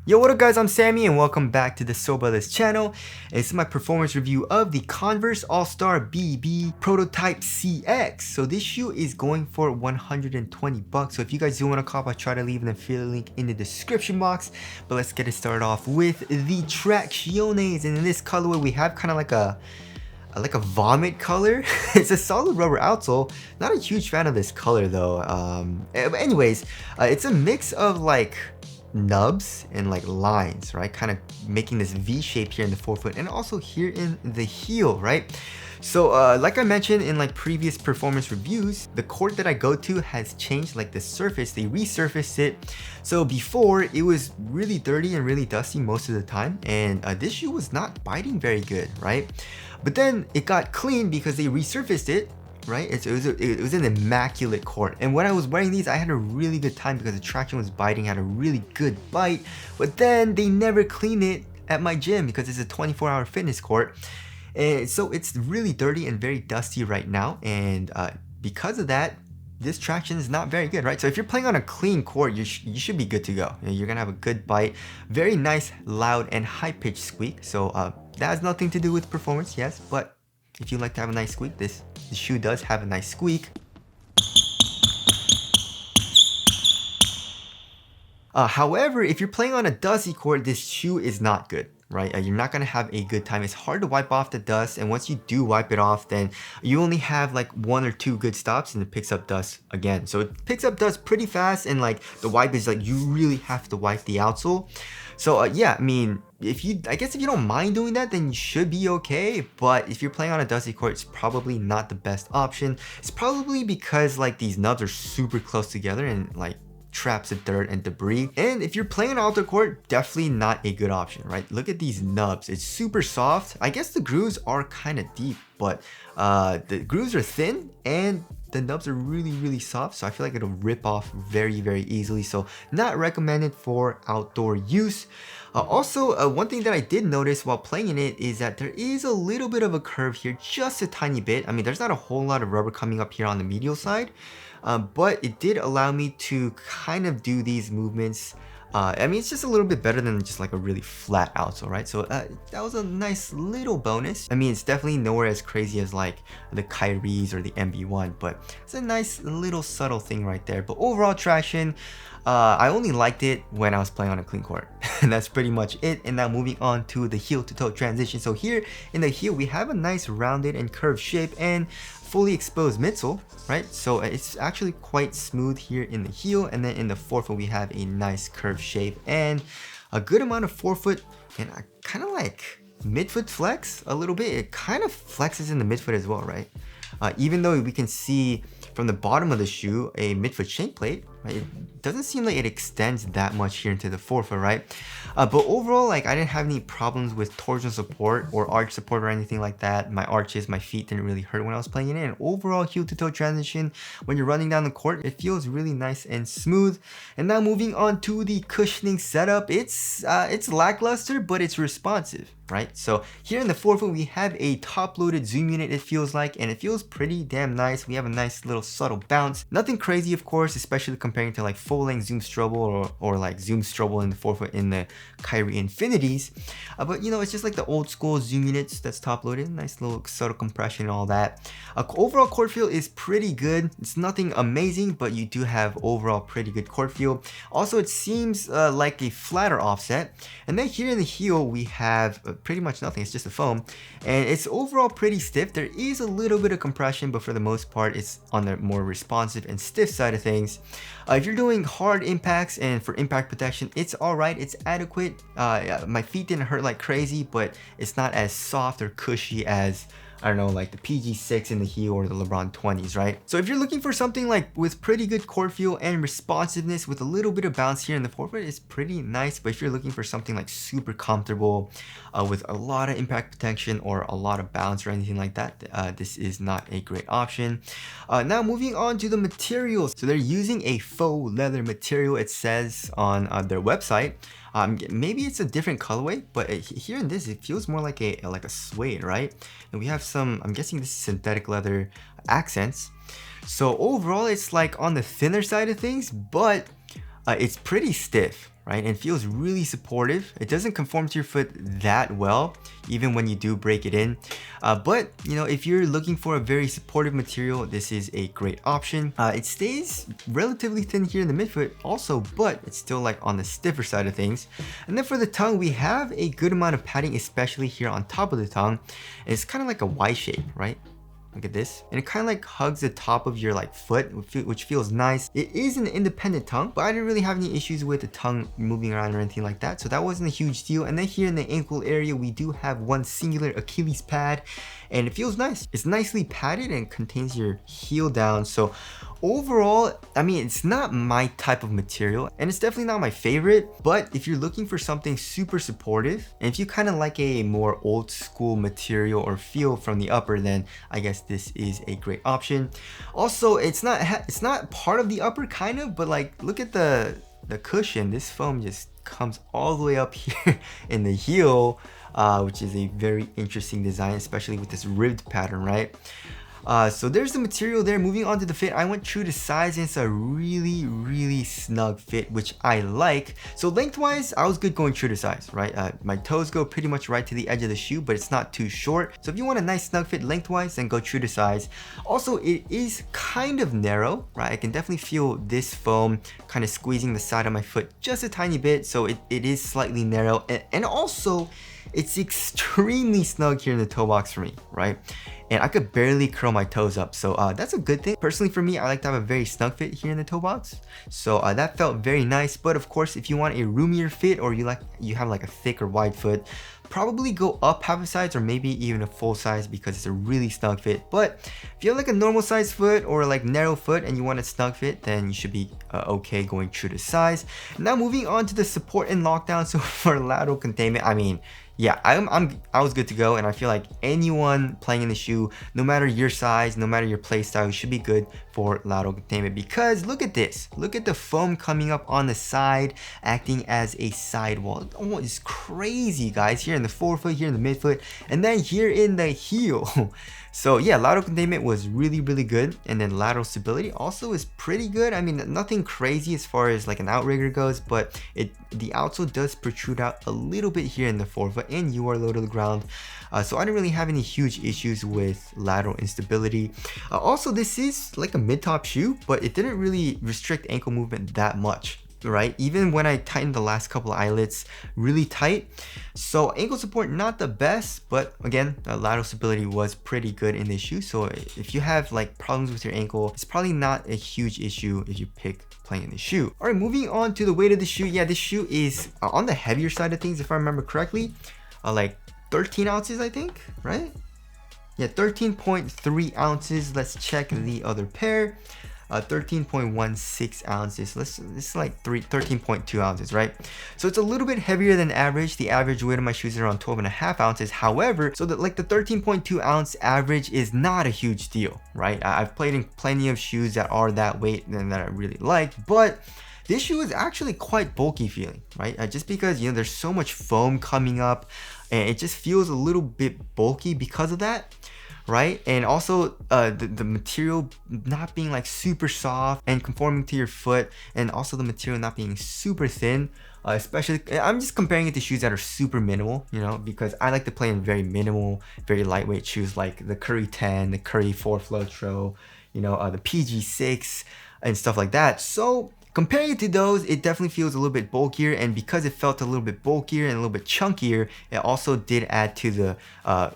Yo, what up guys, I'm Sammy and welcome back to the So Brothers channel. And this is my performance review of the Converse All-Star BB Prototype CX. So this shoe is going for 120 bucks. So if you guys do want to cop, I'll try to leave an affiliate link in the description box. But let's get it started off with the Tracciones. And in this colorway, we have kind of like a vomit color. It's a solid rubber outsole. Not a huge fan of this color though. Anyways, it's a mix of like nubs and like lines, right? Kind of making this V shape here in the forefoot and also here in the heel, right? So like I mentioned in like previous performance reviews, the court that I go to has changed, like the surface, they resurfaced it. So before it was really dirty and really dusty most of the time, and this shoe was not biting very good, right? But then it got clean because they resurfaced it, right? It was an immaculate court. And when I was wearing these, I had a really good time because the traction was biting, had a really good bite. But then they never cleaned it at my gym because it's a 24-hour fitness court. And so it's really dirty and very dusty right now. And because of that, this traction is not very good, right? So if you're playing on a clean court, you should be good to go. You're gonna have a good bite, very nice, loud, and high-pitched squeak. So that has nothing to do with performance, yes, but if you like to have a nice squeak, the shoe does have a nice squeak. However, if you're playing on a dusty court, this shoe is not good, right? You're not gonna have a good time. It's hard to wipe off the dust, and once you do wipe it off, then you only have like 1 or 2 good stops and it picks up dust again. So it picks up dust pretty fast, and like the wipe is like you really have to wipe the outsole. So yeah, I mean, I guess if you don't mind doing that, then you should be okay. But if you're playing on a dusty court, it's probably not the best option. It's probably because like these nubs are super close together and like traps of dirt and debris. And if you're playing an outdoor court, definitely not a good option, right? Look at these nubs. It's super soft. I guess the grooves are kind of deep, but the grooves are thin and the nubs are really soft, so I feel like it'll rip off very easily. So not recommended for outdoor use. Also, one thing that I did notice while playing in it is that there is a little bit of a curve here, just a tiny bit. I mean, there's not a whole lot of rubber coming up here on the medial side, but it did allow me to kind of do these movements. I mean, it's just a little bit better than just like a really flat outsole, right? So that was a nice little bonus. I mean, it's definitely nowhere as crazy as like the Kyrie's or the MB1, but it's a nice little subtle thing right there. But overall traction, I only liked it when I was playing on a clean court. And that's pretty much it. And now moving on to the heel to toe transition. So here in the heel, we have a nice rounded and curved shape and fully exposed midsole, right? So it's actually quite smooth here in the heel, and then in the forefoot we have a nice curved shape and a good amount of forefoot, and I kind of like midfoot flex a little bit. It kind of flexes in the midfoot as well, right? Even though we can see from the bottom of the shoe a midfoot shank plate, right? It doesn't seem like it extends that much here into the forefoot, right? But overall, like I didn't have any problems with torsion support or arch support or anything like that. My arches, my feet didn't really hurt when I was playing it in. And overall heel to toe transition, when you're running down the court, it feels really nice and smooth. And now moving on to the cushioning setup, it's lackluster, but it's responsive, right? So here in the forefoot, we have a top-loaded zoom unit, it feels like, and it feels pretty damn nice. We have a nice little subtle bounce. Nothing crazy, of course, especially comparing to like full-length zoom strobel or like zoom strobel in the forefoot in the Kyrie Infinities. But you know, it's just like the old school zoom units that's top-loaded. Nice little subtle compression and all that. Overall court feel is pretty good. It's nothing amazing, but you do have overall pretty good court feel. Also, it seems like a flatter offset. And then here in the heel, we have pretty much nothing. It's just a foam, and it's overall pretty stiff. There is a little bit of compression, but for the most part, it's on the more responsive and stiff side of things. If you're doing hard impacts and for impact protection, it's alright, it's adequate. My feet didn't hurt like crazy, but it's not as soft or cushy as, I don't know, like the PG6 in the heel or the LeBron 20s, right? So if you're looking for something like with pretty good court feel and responsiveness with a little bit of bounce here in the forefoot, it's pretty nice. But if you're looking for something like super comfortable with a lot of impact protection or a lot of bounce or anything like that, this is not a great option. Now moving on to the materials. So they're using a faux leather material, it says on their website. Maybe it's a different colorway, but here in this, it feels more like a suede, right? And we have some, I'm guessing this is synthetic leather accents. So overall, it's like on the thinner side of things, but it's pretty stiff, right? And it feels really supportive. It doesn't conform to your foot that well, even when you do break it in. But you know, if you're looking for a very supportive material, this is a great option. It stays relatively thin here in the midfoot also, but it's still like on the stiffer side of things. And then for the tongue, we have a good amount of padding, especially here on top of the tongue. And it's kind of like a Y shape, right? Look at this. And it kind of like hugs the top of your like foot, which feels nice. It is an independent tongue, but I didn't really have any issues with the tongue moving around or anything like that. So that wasn't a huge deal. And then here in the ankle area, we do have one singular Achilles pad, and it feels nice. It's nicely padded and contains your heel down. So overall, I mean, it's not my type of material, and it's definitely not my favorite, but if you're looking for something super supportive, and if you kind of like a more old school material or feel from the upper, then I guess this is a great option. Also, it's not part of the upper kind of, but like look at the cushion. This foam just comes all the way up here in the heel, which is a very interesting design, especially with this ribbed pattern, right? So there's the material there. Moving on to the fit, I went true to size, and it's a really snug fit, which I like. So lengthwise, I was good going true to size, right? My toes go pretty much right to the edge of the shoe, but it's not too short. So if you want a nice snug fit lengthwise, then go true to size. Also, it is kind of narrow, right? I can definitely feel this foam kind of squeezing the side of my foot just a tiny bit. So it is slightly narrow, and also it's extremely snug here in the toe box for me, right? And I could barely curl my toes up, so that's a good thing. Personally for me, I like to have a very snug fit here in the toe box, so that felt very nice. But of course, if you want a roomier fit, or you have like a thick or wide foot, probably go up half a size or maybe even a full size, because it's a really snug fit. But if you have like a normal size foot or like narrow foot and you want a snug fit, then you should be okay going true to size. Now moving on to the support and lockdown. So for lateral containment, I mean, yeah, I was good to go, and I feel like anyone playing in the shoe, no matter your size, no matter your play style, you should be good for lateral containment. Because look at this, look at the foam coming up on the side, acting as a sidewall. Oh, it's crazy, guys. Here in the forefoot, here in the midfoot, and then here in the heel. So yeah, lateral containment was really good, and then lateral stability also is pretty good. I mean, nothing crazy as far as like an outrigger goes, but the outsole does protrude out a little bit here in the forefoot, and you are low to the ground. So I didn't really have any huge issues with lateral instability. Also, this is like a mid-top shoe, but it didn't really restrict ankle movement that much, right? Even when I tightened the last couple of eyelets really tight. So ankle support, not the best, but again, lateral stability was pretty good in this shoe. So if you have like problems with your ankle, it's probably not a huge issue if you pick playing in the shoe. All right, moving on to the weight of the shoe. Yeah, this shoe is on the heavier side of things, if I remember correctly, like 13 ounces, I think, right? Yeah, 13.3 ounces. Let's check the other pair. 13.16 ounces. This is like 13.2 ounces, right? So it's a little bit heavier than average. The average weight of my shoes is around 12.5 ounces. However, so that like the 13.2 ounce average is not a huge deal, right? I've played in plenty of shoes that are that weight and that I really like, but this shoe is actually quite bulky feeling, right? Just because, you know, there's so much foam coming up, and it just feels a little bit bulky because of that, right? And also the material not being like super soft and conforming to your foot, and also the material not being super thin. Especially, I'm just comparing it to shoes that are super minimal, you know, because I like to play in very minimal, very lightweight shoes like the Curry 10, the Curry 4 Flotro, you know, the PG6 and stuff like that. So comparing it to those, it definitely feels a little bit bulkier, and because it felt a little bit bulkier and a little bit chunkier, it also did add to the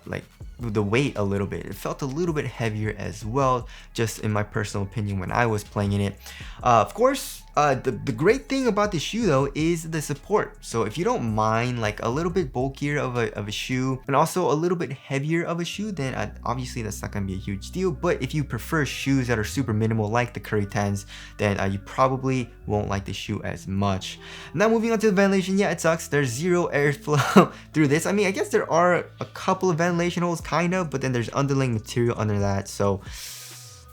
like the weight a little bit. It felt a little bit heavier as well, just in my personal opinion when I was playing in it. Of course, the great thing about the shoe though is the support. So if you don't mind like a little bit bulkier of a shoe and also a little bit heavier of a shoe, then obviously that's not gonna be a huge deal. But if you prefer shoes that are super minimal like the Curry 10s, then you probably won't like the shoe as much. Now moving on to the ventilation, yeah, it sucks. There's zero airflow through this. I mean, I guess there are a couple of ventilation holes kind of, but then there's underlaying material under that. So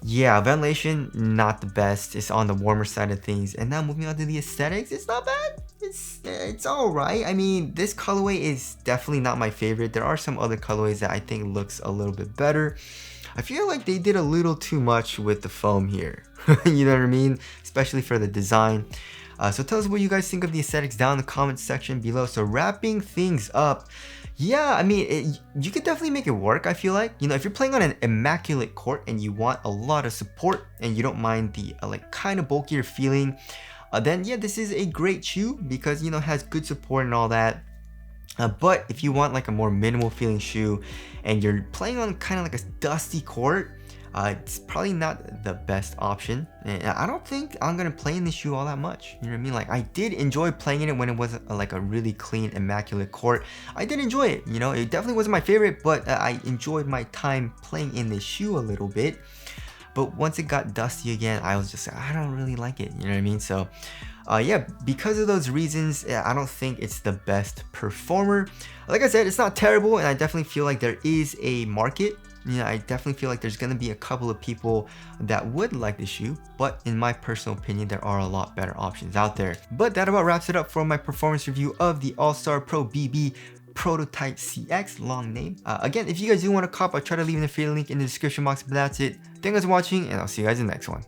yeah, ventilation, not the best. It's on the warmer side of things. And now moving on to the aesthetics, it's not bad. It's all right. I mean, this colorway is definitely not my favorite. There are some other colorways that I think looks a little bit better. I feel like they did a little too much with the foam here. You know what I mean? Especially for the design. So tell us what you guys think of the aesthetics down in the comment section below. So wrapping things up, yeah, I mean, you could definitely make it work, I feel like. You know, if you're playing on an immaculate court and you want a lot of support and you don't mind the like kind of bulkier feeling, then yeah, this is a great shoe because, you know, has good support and all that. But if you want like a more minimal feeling shoe and you're playing on kind of like a dusty court, it's probably not the best option. And I don't think I'm gonna play in this shoe all that much. You know what I mean? Like, I did enjoy playing in it when it was like a really clean, immaculate court. I did enjoy it. You know, it definitely wasn't my favorite, but I enjoyed my time playing in this shoe a little bit. But once it got dusty again, I was just like, I don't really like it. You know what I mean? So yeah, because of those reasons, I don't think it's the best performer. Like I said, it's not terrible, and I definitely feel like there is a market. You know, I definitely feel like there's gonna be a couple of people that would like the shoe, but in my personal opinion, there are a lot better options out there. But that about wraps it up for my performance review of the All-Star Pro BB Prototype CX, long name. Again, if you guys do want to cop, I'll try to leave an affiliate link in the description box, but that's it. Thank you guys for watching, and I'll see you guys in the next one.